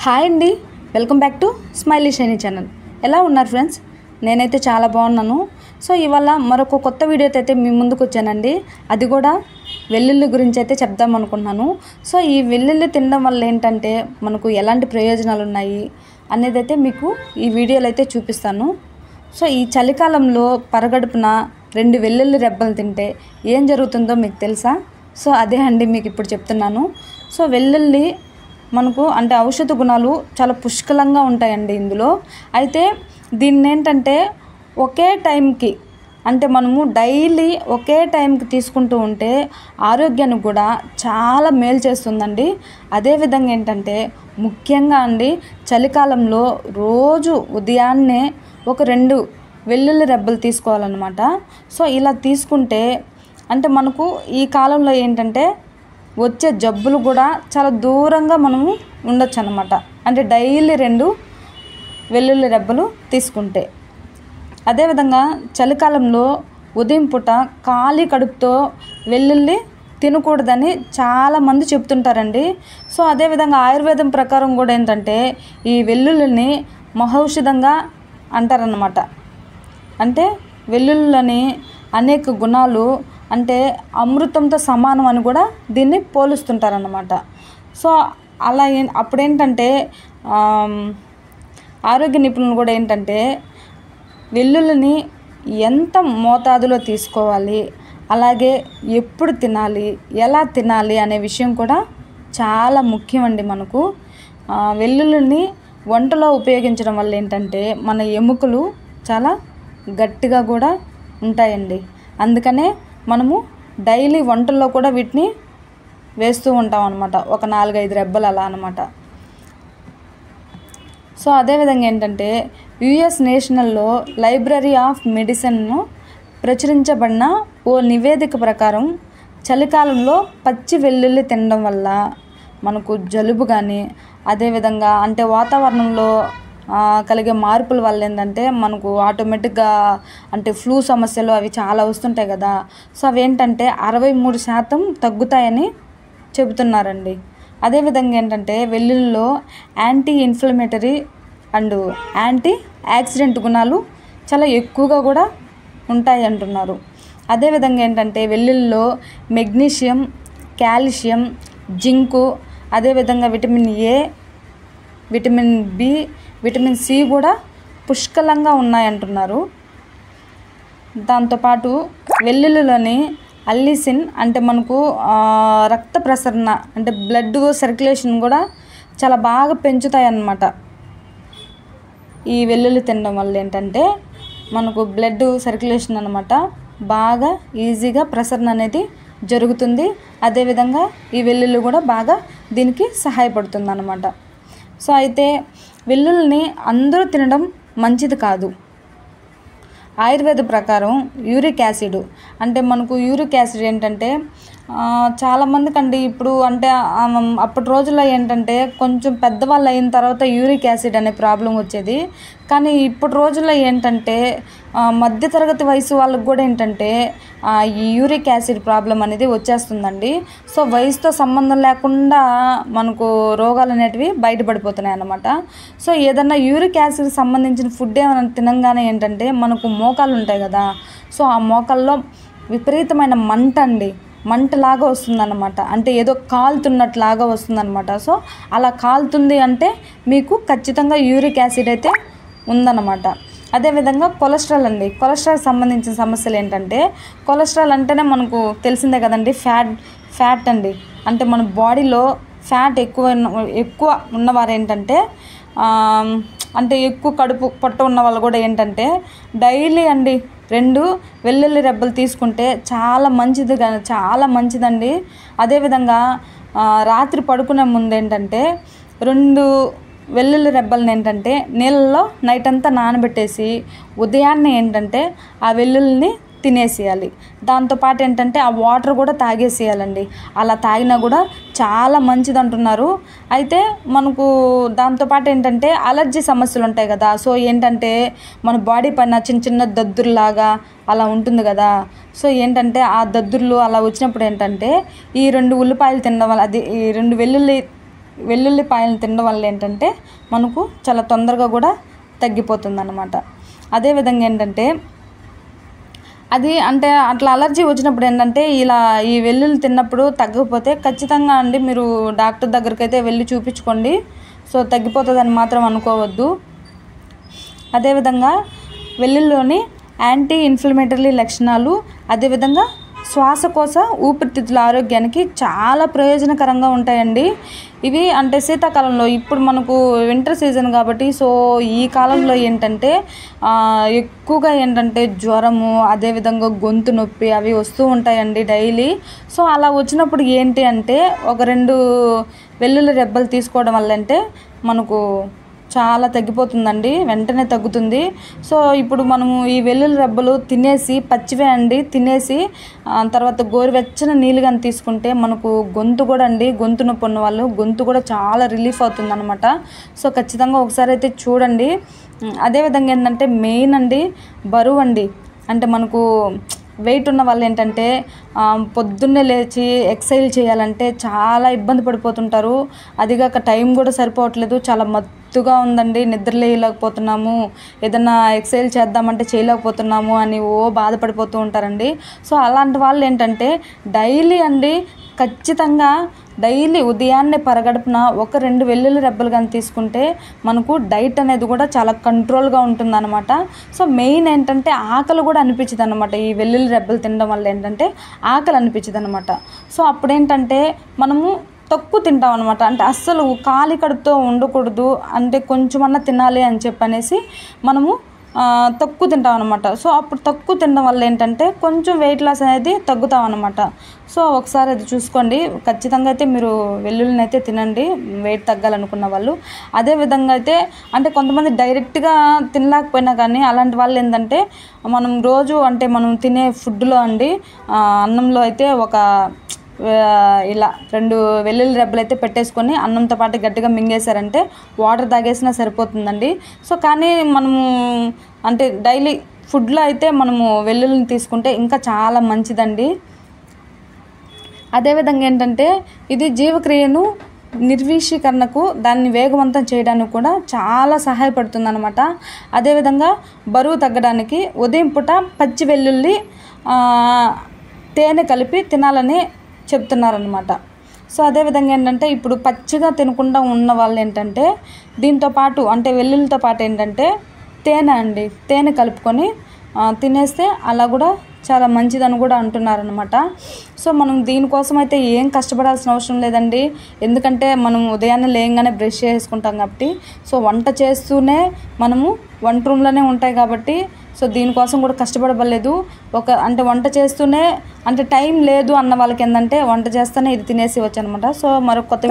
Hi అండి, welcome back to smiley shiny channel. ఎలా ఉన్నారు ఫ్రెండ్స్? నేనైతే చాలా బాగున్నాను. సో ఇవాళ మరొక కొత్త వీడియోతో అయితే మీ ముందుకు వచ్చానండి. అది కూడా వెల్లుల్లి గురించి అయితే చెప్దాం అనుకుంటున్నాను. సో ఈ వెల్లుల్లి తినడం వల్ల ఏంటంటే మనకు ఎలాంటి ప్రయోజనాలు ఉన్నాయి అనేది అయితే మీకు ఈ వీడియోలో అయితే చూపిస్తాను. సో ఈ చలికాలంలో పరగడుపున 2 వెల్లుల్లి రెబ్బలు తింటే ఏం జరుగుతుందో మీకు తెలుసా? సో అదే అండి మీకు ఇప్పుడు చెప్తున్నాను. సో వెల్లుల్లి మనకు అంటే ఔషధ గుణాలు చాలా పుష్కలంగా ఉంటాయండి ఇందులో. అయితే దీన్ని ఏంటంటే ఒకే టైంకి అంటే మనము డైలీ ఒకే టైంకి తీసుకుంటూ ఉంటే ఆరోగ్యానికి కూడా చాలా మేలు చేస్తుందండి. అదేవిధంగా ఏంటంటే ముఖ్యంగా అండి చలికాలంలో రోజు ఉదయాన్నే ఒక 2 వెల్లుల్లి రెబ్బలు తీసుకోవాలన్నమాట. సో ఇలా తీసుకుంటే అంటే మనకు ఈ కాలంలో ఏంటంటే వచ్చే జబ్బులు కూడా చాలా దూరంగా మనము ఉండొచ్చు అన్నమాట. అంటే డైలీ 2 వెల్లుల్లి రెబ్బలు తీసుకుంటే. అదేవిధంగా చలికాలంలో ఉదయం పూట ఖాళీ కడుపుతో వెల్లుల్లి తినకూడదని చాలామంది చెప్తుంటారండి. సో అదేవిధంగా ఆయుర్వేదం ప్రకారం కూడా ఏంటంటే ఈ వెల్లుల్లిని మహౌషధంగా అంటారన్నమాట. అంటే వెల్లుల్లిని అనేక గుణాలు అంటే అమృతంతో సమానం అని కూడా దీన్ని పోలుస్తుంటారన్నమాట. సో అలా అప్పుడేంటంటే ఆరోగ్య నిపుణులు కూడా ఏంటంటే వెల్లుల్లిని ఎంత మోతాదులో తీసుకోవాలి, అలాగే ఎప్పుడు తినాలి, ఎలా తినాలి అనే విషయం కూడా చాలా ముఖ్యమండి మనకు. వెల్లుల్లిని వంటలో ఉపయోగించడం వల్ల ఏంటంటే మన ఎముకలు చాలా గట్టిగా కూడా ఉంటాయండి. అందుకనే మనము డైలీ వంటల్లో కూడా వీటిని వేస్తూ ఉంటాం అన్నమాట. ఒక 4-5 రెబ్బలు అలా అన్నమాట. సో అదేవిధంగా ఏంటంటే యుఎస్ నేషనల్లో లైబ్రరీ ఆఫ్ మెడిసిన్ను ప్రచురించబడిన ఓ నివేదిక ప్రకారం చలికాలంలో పచ్చి వెల్లుల్లి తినడం వల్ల మనకు జలుబు కానీ అదేవిధంగా అంటే వాతావరణంలో కలిగే మార్పుల వల్ల ఏంటంటే మనకు ఆటోమేటిక్గా అంటే ఫ్లూ సమస్యలు అవి చాలా వస్తుంటాయి కదా. సో అవి ఏంటంటే 63% తగ్గుతాయని చెబుతున్నారండి. అదేవిధంగా ఏంటంటే వెల్లుల్లిలో anti inflammatory and antioxidant గుణాలు చాలా ఎక్కువగా కూడా ఉంటాయి అంటున్నారు. అదేవిధంగా ఏంటంటే వెల్లుల్లిలో మెగ్నీషియం, కాల్షియం, జింకు, అదేవిధంగా vitamin A, vitamin B, vitamin C కూడా పుష్కలంగా ఉన్నాయంటున్నారు. దాంతోపాటు వెల్లుల్లిలోని అల్లిసిన్ అంటే మనకు రక్త ప్రసరణ అంటే బ్లడ్ సర్క్యులేషన్ కూడా చాలా బాగా పెంచుతాయి అన్నమాట. ఈ వెల్లుల్లి తినడం వల్ల ఏంటంటే మనకు బ్లడ్ సర్క్యులేషన్ అన్నమాట బాగా ఈజీగా ప్రసరణ అనేది జరుగుతుంది. అదేవిధంగా ఈ వెల్లుల్లి కూడా బాగా దీనికి సహాయపడుతుంది అన్నమాట. సో అయితే వెల్లుల్లిని అందరూ తినడం మంచిది కాదు. ఆయుర్వేద ప్రకారం యూరిక్ యాసిడ్ అంటే మనకు యూరిక్ యాసిడ్ ఏంటంటే చాలామందికి అండి ఇప్పుడు అంటే అప్పటి రోజుల్లో ఏంటంటే కొంచెం పెద్దవాళ్ళు అయిన తర్వాత యూరిక్ యాసిడ్ అనే ప్రాబ్లం వచ్చేది. కానీ ఇప్పటి రోజుల్లో ఏంటంటే మధ్యతరగతి వయసు వాళ్ళకి కూడా ఏంటంటే ఈ యూరిక్ యాసిడ్ ప్రాబ్లం అనేది వచ్చేస్తుందండి. సో వయసుతో సంబంధం లేకుండా మనకు రోగాలు అనేటివి బయటపడిపోతున్నాయి అన్నమాట. సో ఏదన్నా యూరిక్ యాసిడ్కి సంబంధించిన ఫుడ్ ఏమైనా తినంగానే ఏంటంటే మనకు మోకాలు ఉంటాయి కదా. సో ఆ మోకాల్లో విపరీతమైన మంటలాగా వస్తుందన్నమాట. అంటే ఏదో కాలుతున్నట్లాగా వస్తుందన్నమాట. సో అలా కాలుతుంది అంటే మీకు ఖచ్చితంగా యూరిక్ యాసిడ్ అయితే ఉందన్నమాట. అదేవిధంగా కొలెస్ట్రాల్ సంబంధించిన సమస్యలు ఏంటంటే కొలెస్ట్రాల్ అంటేనే మనకు తెలిసిందే కదండి, ఫ్యాట్ అండి. అంటే మన బాడీలో ఫ్యాట్ ఎక్కువ ఉన్నవారు ఏంటంటే అంటే ఎక్కువ కడుపు పొట్ట ఉన్న వాళ్ళు కూడా ఏంటంటే డైలీ అండి 2 వెల్లుల్లి రెబ్బలు తీసుకుంటే చాలా మంచిదండి. అదేవిధంగా రాత్రి పడుకునే ముందు ఏంటంటే 2 వెల్లుల్లి రెబ్బలను ఏంటంటే నీళ్ళలో నైట్ అంతా నానబెట్టేసి ఉదయాన్నే ఏంటంటే ఆ వెల్లుల్లిని తినేసేయాలి. దాంతోపాటు ఏంటంటే ఆ వాటర్ కూడా తాగేసేయాలండి. అలా తాగినా కూడా చాలా మంచిది అంటున్నారు. అయితే మనకు దాంతోపాటు ఏంటంటే అలర్జీ సమస్యలు ఉంటాయి కదా. సో ఏంటంటే మన బాడీ పైన చిన్న దద్దుర్లాగా అలా ఉంటుంది కదా. సో ఏంటంటే ఆ దద్దుర్లు అలా వచ్చినప్పుడు ఏంటంటే ఈ 2 ఉల్లిపాయలు తినడం వల్ల ఈ 2 వెల్లుల్లి వెల్లుల్లిపాయలను తినడం వల్ల ఏంటంటే మనకు చాలా తొందరగా కూడా తగ్గిపోతుంది అన్నమాట. అదేవిధంగా ఏంటంటే అది అంటే అట్లా అలర్జీ వచ్చినప్పుడు ఏంటంటే ఇలా ఈ వెల్లుల్లి తిన్నప్పుడు తగ్గకపోతే ఖచ్చితంగా అండి మీరు డాక్టర్ దగ్గరికి అయితే వెళ్ళి చూపించుకోండి. సో తగ్గిపోతుందని మాత్రం అనుకోవద్దు. అదేవిధంగా వెల్లుల్లిలోని యాంటీ ఇన్ఫ్లమేటరీ లక్షణాలు, అదేవిధంగా శ్వాసకోశ ఊపిరితిత్తుల ఆరోగ్యానికి చాలా ప్రయోజనకరంగా ఉంటాయండి. ఇవి అంటే శీతాకాలంలో ఇప్పుడు మనకు వింటర్ సీజన్ కాబట్టి సో ఈ కాలంలో ఏంటంటే ఎక్కువగా ఏంటంటే జ్వరము, అదేవిధంగా గొంతు నొప్పి అవి వస్తూ ఉంటాయండి డైలీ. సో అలా వచ్చినప్పుడు ఏంటి అంటే ఒక 2 వెల్లుల్లి రెబ్బలు తీసుకోవడం వల్ల అంటే మనకు చాలా తగ్గిపోతుందండి, వెంటనే తగ్గుతుంది. సో ఇప్పుడు మనము ఈ వెల్లుల్లి రెబ్బలు తినేసి పచ్చివే అండి తినేసి తర్వాత గోరువెచ్చని నీళ్ళు కానీ తీసుకుంటే మనకు గొంతు కూడా అండి, గొంతు నొప్పి ఉన్న వాళ్ళు గొంతు కూడా చాలా రిలీఫ్ అవుతుంది అనమాట. సో ఖచ్చితంగా ఒకసారి అయితే చూడండి. అదేవిధంగా ఏంటంటే మెయిన్ అండి బరువు అండి, అంటే మనకు వెయిట్ ఉన్న వాళ్ళు ఏంటంటే పొద్దున్నే లేచి ఎక్సర్సైజ్ చేయాలంటే చాలా ఇబ్బంది పడిపోతుంటారు. అదిగాక టైం కూడా సరిపోవట్లేదు, చాలా మత్తుగా ఉందండి, నిద్ర లేయలేకపోతున్నాము, ఏదన్నా ఎక్సర్సైజ్ చేద్దామంటే చేయలేకపోతున్నాము అని బాధపడిపోతూ ఉంటారండి. సో అలాంటి వాళ్ళు ఏంటంటే డైలీ అండి ఖచ్చితంగా డైలీ ఉదయాన్నే పరగడుపున 1-2 వెల్లుల్లి రెబ్బలు కానీ తీసుకుంటే మనకు డైట్ అనేది కూడా చాలా కంట్రోల్గా ఉంటుందన్నమాట. సో మెయిన్ ఏంటంటే ఆకలి కూడా అనిపించదు అనమాట. ఈ వెల్లుల్లి రెబ్బలు తినడం వల్ల ఏంటంటే ఆకలి అనిపించదు అనమాట. సో అప్పుడేంటంటే మనము తక్కువ తింటాం అనమాట. అంటే అస్సలు ఖాళీ కడుపుతో ఉండకూడదు, అంటే కొంచెమన్నా తినాలి అని చెప్పనేసి మనము తక్కువ తింటాం అనమాట. సో అప్పుడు తక్కువ తినడం వల్ల ఏంటంటే కొంచెం వెయిట్ లాస్ అనేది తగ్గుతాం అనమాట. సో ఒకసారి అది చూసుకోండి. ఖచ్చితంగా అయితే మీరు వెల్లుల్లిని అయితే తినండి వెయిట్ తగ్గాలనుకున్న వాళ్ళు. అదేవిధంగా అయితే అంటే కొంతమంది డైరెక్ట్గా తినలేకపోయినా కానీ అలాంటి వాళ్ళు ఏంటంటే మనం రోజు అంటే మనం తినే ఫుడ్లో అండి అన్నంలో అయితే ఒక ఇలా 2 వెల్లుల్లి రెబ్బలు అయితే పెట్టేసుకొని అన్నంతో పాటు గట్టిగా మింగేశారంటే వాటర్ తాగేసినా సరిపోతుందండి. సో కానీ మనము అంటే డైలీ ఫుడ్లో అయితే మనము వెల్లుల్లిని తీసుకుంటే ఇంకా చాలా మంచిదండి. అదేవిధంగా ఏంటంటే ఇది జీవక్రియను నిర్వీషీకరణకు దాన్ని వేగవంతం చేయడానికి కూడా చాలా సహాయపడుతుంది అనమాట. అదేవిధంగా బరువు తగ్గడానికి ఉదయం పూట పచ్చి వెల్లుల్లి తేనె కలిపి తినాలని చెప్తున్నారనమాట. సో అదేవిధంగా ఏంటంటే ఇప్పుడు పచ్చిగా తినకుండా ఉన్న వాళ్ళు ఏంటంటే దీంతో పాటు అంటే వెల్లుల్లితో పాటు ఏంటంటే తేనె కలుపుకొని తినేస్తే అలా కూడా చాలా మంచిదని కూడా అంటున్నారనమాట. సో మనం దీనికోసం అయితే ఏం కష్టపడాల్సిన అవసరం లేదండి, ఎందుకంటే మనం ఉదయాన్నే లేయంగానే బ్రష్ చేసుకుంటాం కాబట్టి సో వంట చేస్తూనే మనము వంట రూమ్లోనే ఉంటాయి కాబట్టి సో దీనికోసం కూడా కష్టపడలేదు. అంటే వంట చేస్తూనే అంటే టైం లేదు అన్న వాళ్ళకి ఏంటంటే వంట చేస్తూనే ఇది తినేసి వచ్చనమాట. సో మరొక కొత్త